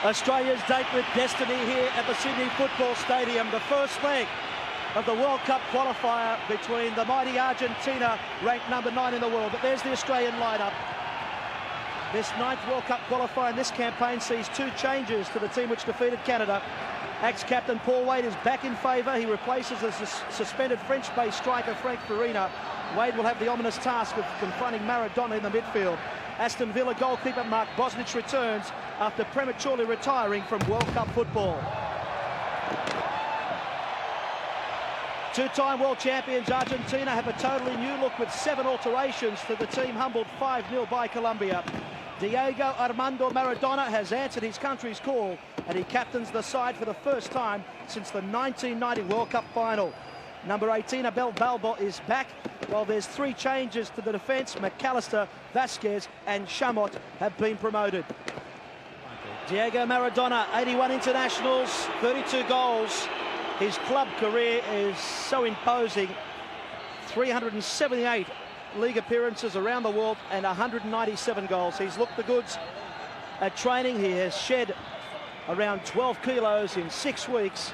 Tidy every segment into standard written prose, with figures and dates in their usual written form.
Australia's date with destiny here at the Sydney Football Stadium. The first leg of the World Cup qualifier between the mighty Argentina, ranked number 9 in the world. But there's the Australian lineup. This 9th World Cup qualifier in this campaign sees 2 changes to the team which defeated Canada. Ex-captain Paul Wade is back in favour. He replaces the suspended French-based striker Frank Farina. Wade will have the ominous task of confronting Maradona in the midfield. Aston Villa goalkeeper Mark Bosnich returns after prematurely retiring from World Cup football. 2-time world champions Argentina have a totally new look with 7 alterations to the team humbled 5-0 by Colombia. Diego Armando Maradona has answered his country's call and he captains the side for the first time since the 1990 World Cup final. Number 18, Abel Balbo, is back, while there's 3 changes to the defence. McAllister, Vasquez and Chamot have been promoted. Diego Maradona, 81 internationals, 32 goals. His club career is so imposing. 378 league appearances around the world and 197 goals. He's looked the goods at training. He has shed around 12 kilos in 6 weeks.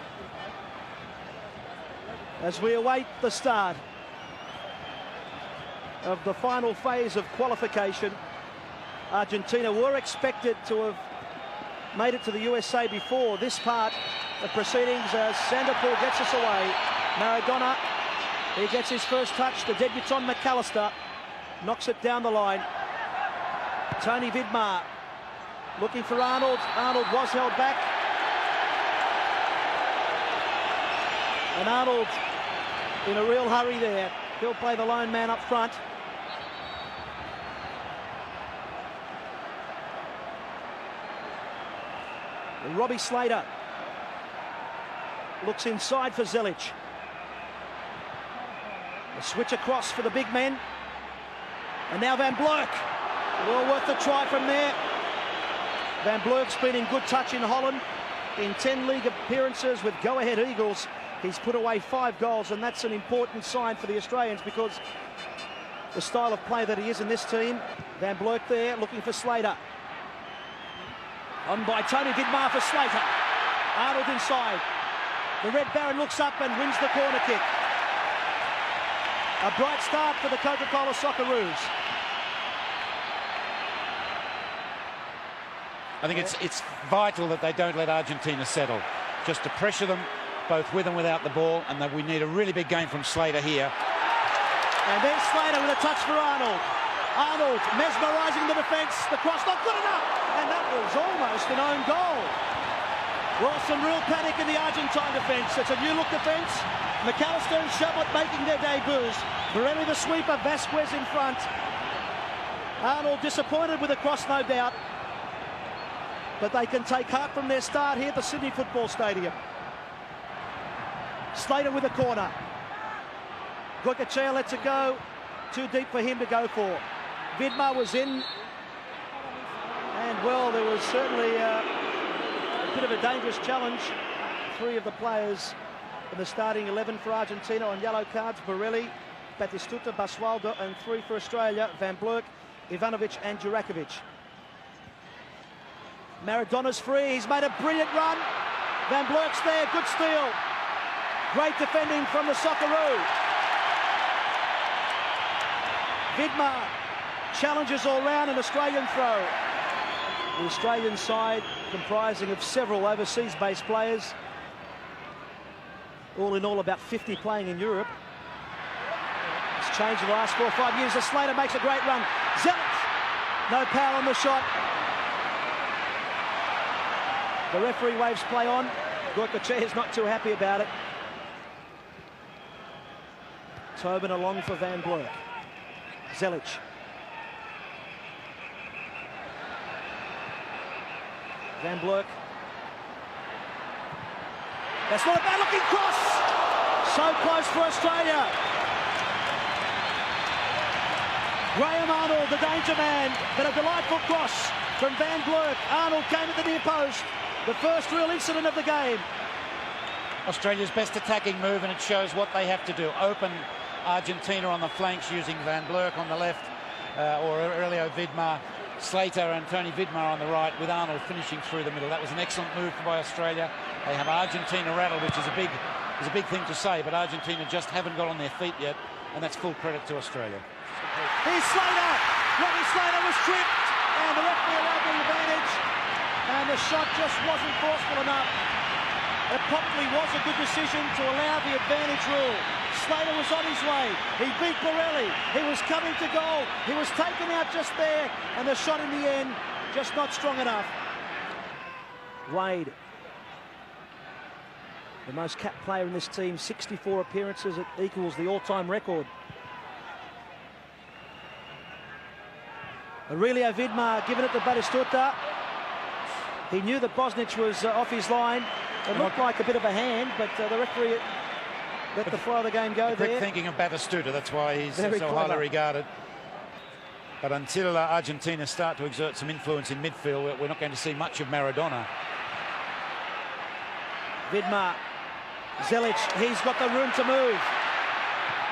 As we await the start of the final phase of qualification, Argentina were expected to have made it to the USA before this part of proceedings as Sanderpool gets us away. Maradona, he gets his first touch. The debutant McAllister knocks it down the line. Tony Vidmar looking for Arnold. Arnold was held back. And Arnold in a real hurry there. He'll play the lone man up front. And Robbie Slater looks inside for Zelic. A switch across for the big men. And now Van Blurk. Well worth the try from there. Van Blurk's been in good touch in Holland. In 10 league appearances with go-ahead Eagles, he's put away 5 goals, and that's an important sign for the Australians because the style of play that he is in this team. Van Blurk there looking for Slater. On by Tony Vidmar for Slater. Arnold inside. The Red Baron looks up and wins the corner kick. A bright start for the Coca-Cola Socceroos. I think it's vital that they don't let Argentina settle. Just to pressure them, both with and without the ball, and that we need a really big game from Slater here. And then Slater with a touch for Arnold. Arnold mesmerising the defence. The cross not good enough. And that was almost an own goal. Well, some real panic in the Argentine defence. It's a new look defence. McAllister and Chamot making their debuts. Borelli the sweeper, Vasquez in front. Arnold disappointed with the cross, no doubt. But they can take heart from their start here at the Sydney Football Stadium. Slater with a corner. Goycochea lets it go. Too deep for him to go for. Vidmar was in. And, well, there was certainly a bit of a dangerous challenge. 3 of the players in the starting 11 for Argentina on yellow cards. Borelli, Batistuta, Basualdo, and 3 for Australia. Van Blurk, Ivanovic and Jurakovic. Maradona's free. He's made a brilliant run. Van Blurk's there. Good steal. Great defending from the Socceroo. Vidmar challenges all round, an Australian throw. The Australian side comprising of several overseas-based players. All in all, about 50 playing in Europe. It's changed in the last 4 or 5 years. As Slater makes a great run. Zelic, no power on the shot. The referee waves play on. Goycochea is not too happy about it. Tobin along for Van Blurk. Zelic. Van Blurk. That's not a bad looking cross. So close for Australia. Graham Arnold, the danger man, but a delightful cross from Van Blurk. Arnold came at the near post. The first real incident of the game. Australia's best attacking move, and it shows what they have to do. Open Argentina on the flanks using Van Blurk on the left, or Aurelio Vidmar Slater and Tony Vidmar on the right, with Arnold finishing through the middle. That was an excellent move by Australia. They have Argentina rattled, which is a big thing to say, but Argentina just haven't got on their feet yet, and that's full credit to Australia. Here's Slater. Robbie Slater was tripped, and the referee allowed the advantage, and the shot just wasn't forceful enough. It probably was a good decision to allow the advantage rule. Slater was on his way. He beat Borelli. He was coming to goal. He was taken out just there, and the shot in the end just not strong enough. Wade, the most capped player in this team, 64 appearances. It equals the all-time record. Aurelio Vidmar giving it to Batistuta. He knew that Bosnich was off his line. It looked like a bit of a hand, but the referee let the flow of the game go there. Quick thinking of Batistuta, that's why he's so clever. highly regarded. But until Argentina start to exert some influence in midfield, we're not going to see much of Maradona. Vidmar, Zelic, he's got the room to move.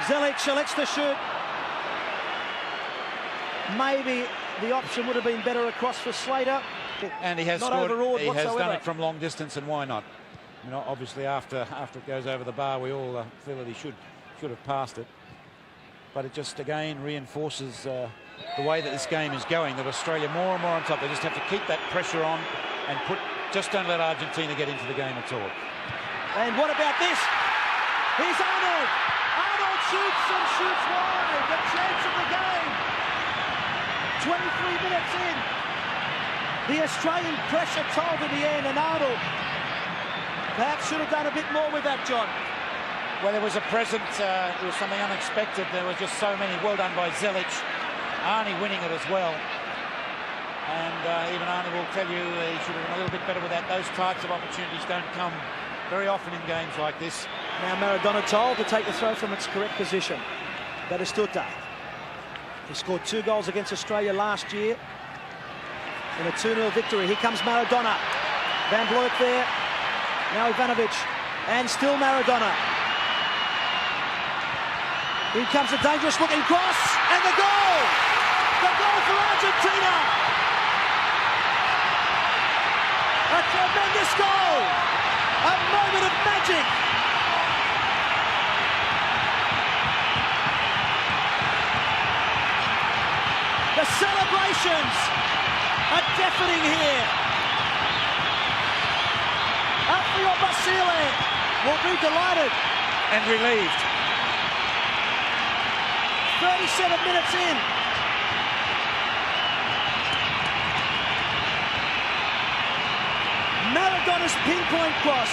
Zelic selects to shoot. Maybe the option would have been better across for Slater. And he has not scored. overawed he whatsoever. has done it from long distance, and why not? You know, obviously after it goes over the bar, we all feel that he should have passed it. But it just again reinforces the way that this game is going. That Australia more and more on top. They just have to keep that pressure on and just don't let Argentina get into the game at all. And what about this? Here's Arnold. Arnold shoots and shoots wide. The chance of the game. 23 minutes in. The Australian pressure told in the end, and Arnold perhaps should have done a bit more with that, John. Well, there was a present, it was something unexpected. There were just so many. Well done by Zelic. Arnie winning it as well. And even Arnie will tell you he should have done a little bit better with that. Those types of opportunities don't come very often in games like this. Now Maradona told to take the throw from its correct position. Batistuta. He scored 2 goals against Australia last year in a 2-0 victory. Here comes Maradona. Van Bloek there. Now Ivanovic. And still Maradona. Here comes a dangerous looking cross. And the goal! The goal for Argentina! A tremendous goal! A moment of magic! The celebrations are deafening here. Alfio Basile will be delighted. And relieved. 37 minutes in. Maradona's pinpoint cross.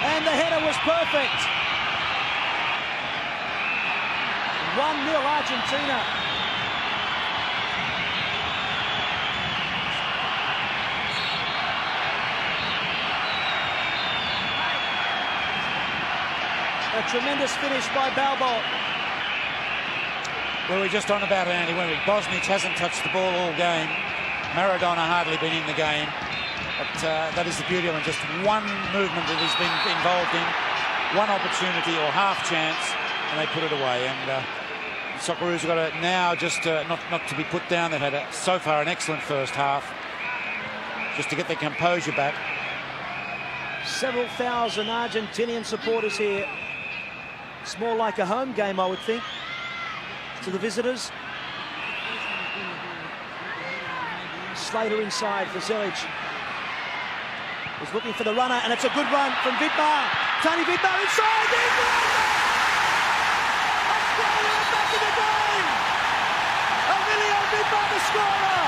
And the header was perfect. 1-0 Argentina. A tremendous finish by Balbo. Well, we're just on about it, Andy, weren't we? Bosnich hasn't touched the ball all game. Maradona hardly been in the game. But that is the beauty of it. Just one movement that he's been involved in, one opportunity or half chance, and they put it away. And Socceroos have got to now just not to be put down. They've had so far an excellent first half, just to get their composure back. Several thousand Argentinian supporters here. It's more like a home game, I would think, to the visitors. Slater inside for Zelic. He's looking for the runner, and it's a good run from Vidmar. Tony Vidmar inside. Australia are back in the game. Aurelio Vidmar, the scorer.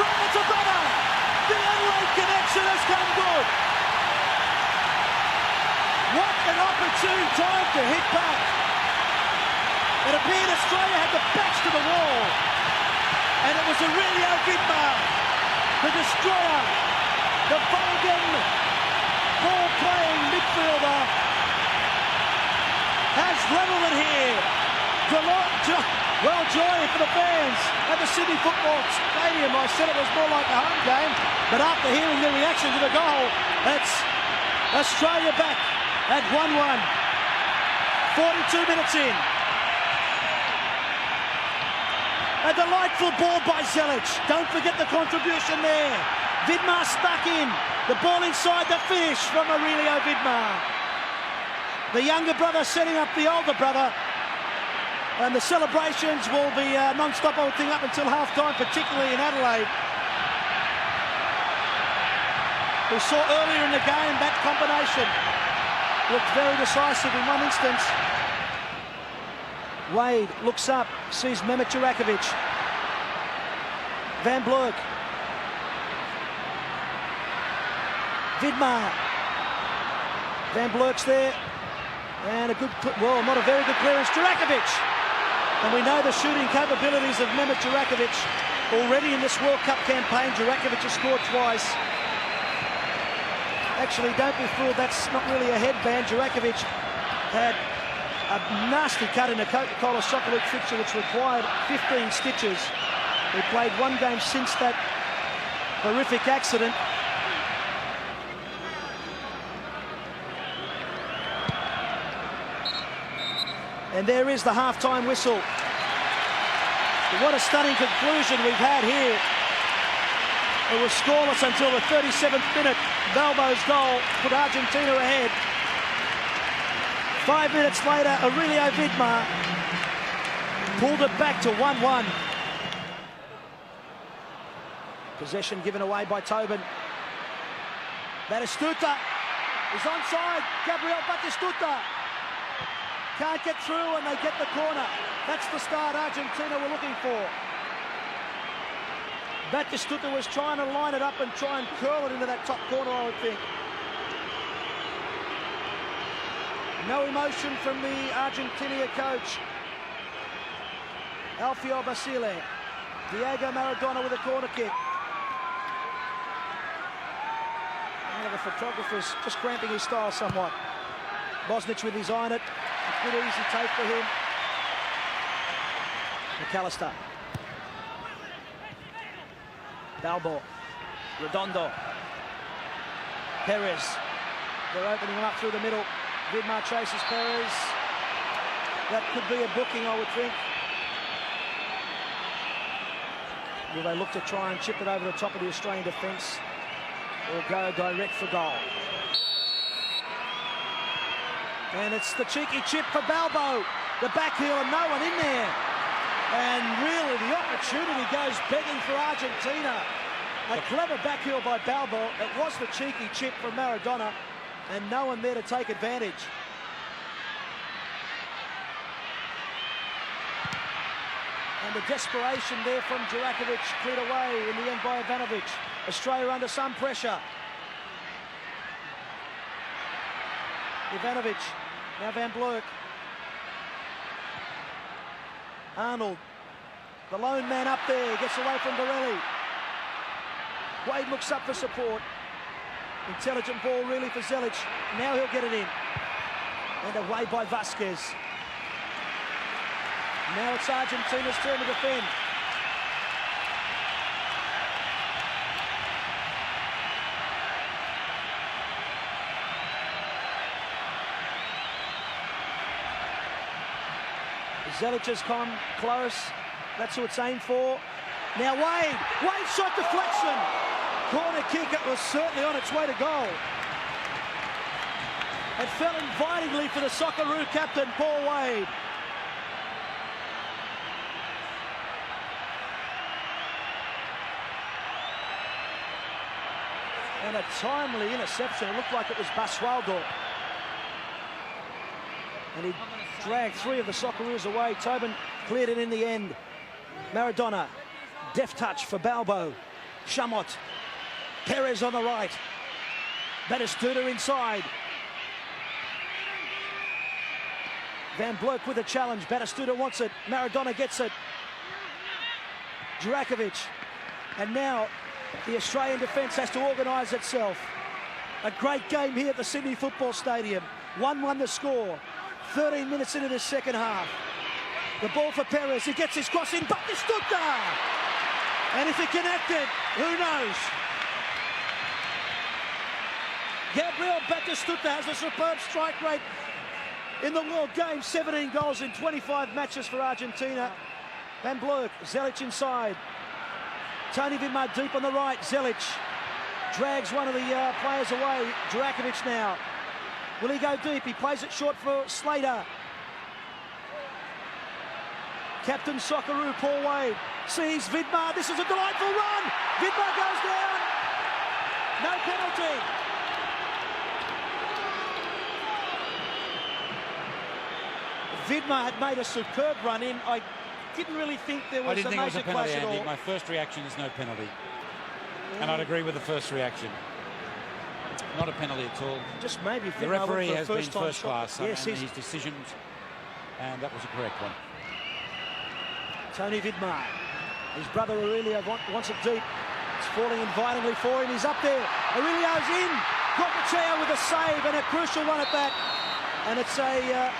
Brother to brother. The Adelaide connection has come good. What an opportune time to hit back. It appeared Australia had the backs to the wall. And it was Aurelio Vidmar, the destroyer, the Vulcan ball-playing midfielder, has levelled it here. Well, joy for the fans at the Sydney Football Stadium. I said it was more like a home game, but after hearing the reaction to the goal, that's Australia back at 1-1. 42 minutes in. A delightful ball by Zelic. Don't forget the contribution there. Vidmar stuck in. The ball inside the finish from Aurelio Vidmar. The younger brother setting up the older brother. And the celebrations will be non-stop, I would think, up until half-time, particularly in Adelaide. We saw earlier in the game that combination looked very decisive in one instance. Wade looks up, sees Mehmet Jurakovic. Van Blurk. Vidmar. Van Blurk's there. And a good, well, not a very good clearance. Jurakovic. And we know the shooting capabilities of Mehmet Jurakovic. Already in this World Cup campaign, Jurakovic has scored twice. Actually, don't be fooled, that's not really a headband. Jurakovic had a nasty cut in a Coca-Cola Soccer League fixture which required 15 stitches. He played one game since that horrific accident. And there is the half-time whistle. What a stunning conclusion we've had here. It was scoreless until the 37th minute. Balbo's goal put Argentina ahead. 5 minutes later, Aurelio Vidmar pulled it back to 1-1. Possession given away by Tobin. Batistuta is onside. Gabriel Batistuta can't get through and they get the corner. That's the start Argentina were looking for. Batistuta was trying to line it up and try and curl it into that top corner, I would think. No emotion from the Argentina coach. Alfio Basile. Diego Maradona with a corner kick. One of the photographers just cramping his style somewhat. Bosnich with his eye on it. A good easy take for him. McAllister. Balbo. Redondo. Perez. They're opening him up through the middle. Vidmar chases Perez. That could be a booking, I would think. Will they look to try and chip it over the top of the Australian defence or go direct for goal? And it's the cheeky chip for Balbo. The back heel and no one in there. And really the opportunity goes begging for Argentina. A clever back heel by Balbo. It was the cheeky chip from Maradona and no one there to take advantage. And the desperation there from Jurakovic cleared away in the end by Ivanovic. Australia under some pressure. Ivanovic, now Van Blurk. Arnold, the lone man up there, gets away from Borelli. Wade looks up for support. Intelligent ball really for Zelic. Now he'll get it in. And away by Vasquez. Now it's Argentina's turn to defend. Zelic has come close. That's who it's aimed for. Now Wade. Wade shot deflection. Corner kick. It was certainly on its way to goal. It fell invitingly for the Socceroo captain, Paul Wade. And a timely interception. It looked like it was Basualdo. And he dragged three of the Socceroos away. Tobin cleared it in the end. Maradona, deft touch for Balbo. Chamot, Perez on the right. Batistuta inside. Van Blurk with a challenge. Batistuta wants it. Maradona gets it. Jurakovic. And now the Australian defence has to organise itself. A great game here at the Sydney Football Stadium. 1-1 the score. 13 minutes into the second half. The ball for Perez. He gets his cross in. Batistuta! And if he connected, who knows? Gabriel Batistuta has a superb strike rate in the World Game. 17 goals in 25 matches for Argentina. Van Blurk, Zelic inside. Tony Vidmar deep on the right. Zelic drags one of the players away. Jurakovic now. Will he go deep? He plays it short for Slater. Captain Socceroo, Paul Wade, sees Vidmar. This is a delightful run. Vidmar goes down. No penalty. Vidmar had made a superb run in. I didn't really think there was a major clash at all. My first reaction is no penalty. And I'd agree with the first reaction. Not a penalty at all. Just maybe the referee has been first class yes, and his decisions, and that was a correct one. Tony Vidmar, his brother Aurelio wants it deep. It's falling invitingly for him. He's up there. Aurelio's in. Gokachea with a save and a crucial one at that. And it's a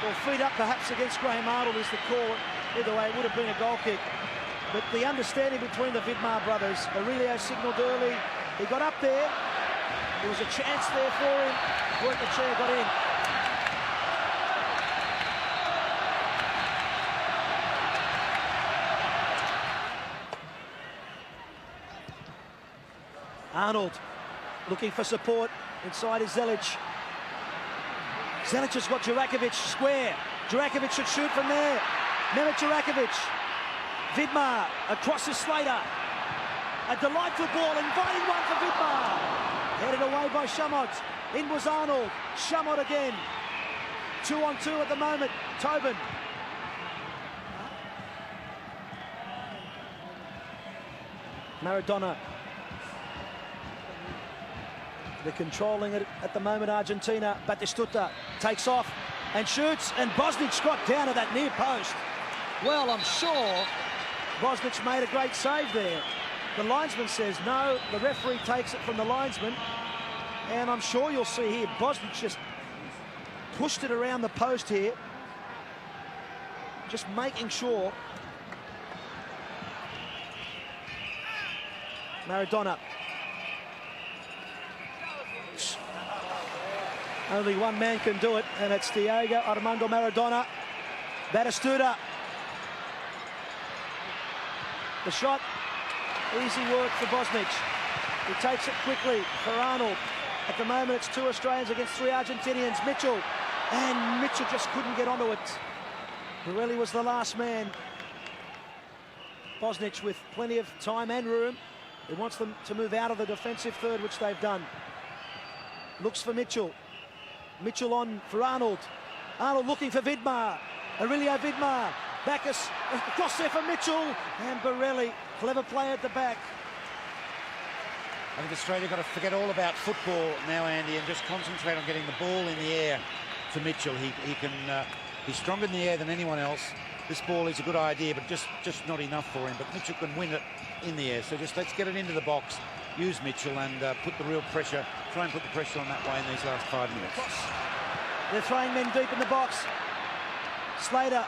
well, feet up perhaps against Graham Arnold is the call. Either way, it would have been a goal kick. But the understanding between the Vidmar brothers, Aurelio signalled early. He got up there. There was a chance there for him. Gokachea got in. Arnold looking for support. Inside is Zelic. Zelic has got Jurakovic square. Jurakovic should shoot from there. Mehmet Jurakovic. Vidmar across to Slater. A delightful ball, inviting one for Vidmar. Headed away by Shamot. In was Arnold. Shamot again. 2-on-2 at the moment. Tobin. Maradona. They're controlling it at the moment, Argentina. Batistuta takes off and shoots, and Bosnic got down to that near post. Well, I'm sure Bosnic made a great save there. The linesman says no, the referee takes it from the linesman, and I'm sure you'll see here, Bosnic just pushed it around the post here, just making sure. Maradona. Only one man can do it, and it's Diego Armando Maradona. Batistuta. The shot, easy work for Bosnic. He takes it quickly for Arnold. At the moment, it's 2 Australians against 3 Argentinians. Mitchell, and Mitchell just couldn't get onto it. Borelli was the last man. Bosnic with plenty of time and room. He wants them to move out of the defensive third, which they've done. Looks for Mitchell. Mitchell on for Arnold. Arnold looking for Vidmar. Aurelio Vidmar. Backus across there for Mitchell. And Borelli, clever play at the back. I think Australia got to forget all about football now, Andy, and just concentrate on getting the ball in the air to Mitchell. He's stronger in the air than anyone else. This ball is a good idea, but just not enough for him. But Mitchell can win it in the air. So just let's get it into the box. Use Mitchell and put the real pressure, try and put the pressure on that way in these last 5 minutes. They're throwing men deep in the box. Slater.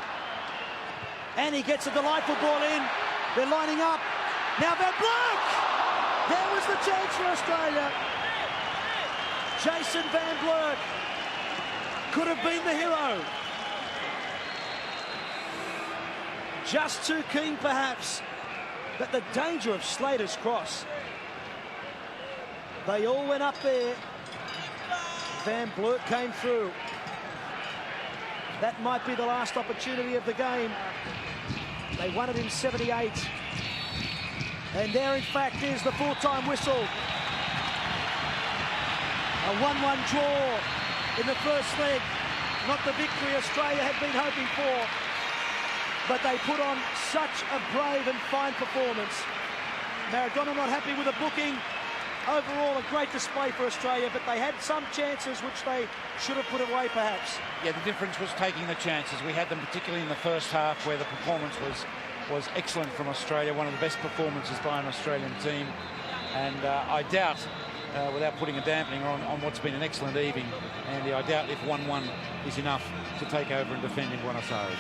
And he gets a delightful ball in. They're lining up. Now Van Blurk! There was the chance for Australia. Jason Van Blurk could have been the hero. Just too keen, perhaps. But the danger of Slater's cross. They all went up there. Van Blurk came through. That might be the last opportunity of the game. They won it in 78. And there, in fact, is the full-time whistle. A 1-1 draw in the first leg. Not the victory Australia had been hoping for. But they put on such a brave and fine performance. Maradona not happy with the booking. Overall, a great display for Australia, but they had some chances which they should have put away, perhaps. Yeah, the difference was taking the chances. We had them particularly in the first half, where the performance was excellent from Australia, one of the best performances by an Australian team. And I doubt, without putting a dampening on what's been an excellent evening, Andy, I doubt if 1-1 is enough to take over and defend in Buenos Aires.